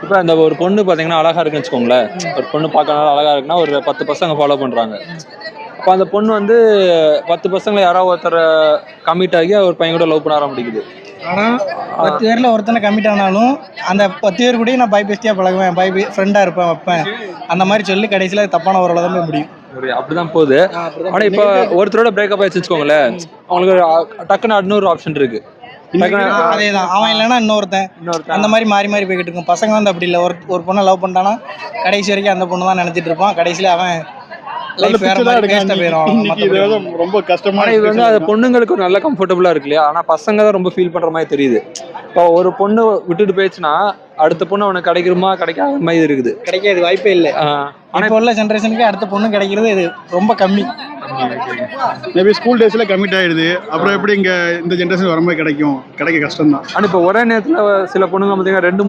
இப்போ அந்த ஒரு பொண்ணு பார்த்தீங்கன்னா அழகா இருக்குன்னு வச்சுக்கோங்களேன். ஒரு பொண்ணு பார்க்கறனால அழகா இருக்குன்னா ஒரு 10 பசங்க ஃபாலோ பண்றாங்க. அப்போ அந்த பொண்ணு வந்து 10 பசங்கள யாராவது ஒருத்தர கமிட் ஆகி ஒரு பையன் கூட லவ் பண்ண ஆரம்பிக்குது. ஆனா 10 பேர்ல ஒருத்தனை கமிட் ஆனாலும் அந்த 10 பேர் கூடயும் நான் பாய் பெஸ்டியா பழகுவேன், பாய் ஃப்ரெண்டா இருப்பேன், வைப்பேன் அந்த மாதிரி சொல்லி கடைசியில தப்பான ஒரு தான் போய் முடியும். அப்படிதான் போகுது. ஆனா இப்போ ஒருத்தரோட பிரேக்கப் ஆயிடுச்சு வச்சுக்கோங்களேன், அவங்களுக்கு டக்குன்னு இன்னொரு ஆப்ஷன் இருக்கு. அதேதான், அவன் இல்லைன்னா இன்னொருத்தன் அந்த மாதிரி மாறி மாறி போய்கிட்டு இருக்கும். பசங்க வந்து அப்படி இல்லை, ஒரு பொண்ணை லவ் பண்ணிட்டானா கடைசி வரைக்கும் அந்த பொண்ணு தான் நினைச்சிட்டு இருப்பான். கடைசியில அவன் லைஃப் வேற மாதிரி வேஸ்டா போயிடும். ரொம்ப கஷ்டமான இது வந்து அது பொண்ணுங்களுக்கு ஒரு நல்ல கம்ஃபர்டபுளா இருக்கு இல்லையா? ஆனா பசங்க தான் ரொம்ப ஃபீல் பண்ற மாதிரி தெரியுது. இப்போ ஒரு பொண்ணு விட்டுட்டு போயிடுச்சுன்னா அடுத்த பொண்ணு அவனுக்கு கிடைக்குமா கிடைக்காத மாதிரி இருக்குது. கிடைக்காது, வாய்ப்பே இல்லை. இப்போ உள்ள ஜென்ரேஷனுக்கு அடுத்த பொண்ணு கிடைக்கிறது இது ரொம்ப கம்மி. மேபி ஸ்கூல் டேஸ்ல கமிட் ஆயிடுது, அப்புறம் எப்படி இங்க இந்த ஜென்ரேஷன் வரும்போது கிடைக்க கஷ்டம் தான். ஆனா இப்போ ஒரே நேரத்துல சில பொண்ணுங்க பார்த்தீங்கன்னா 2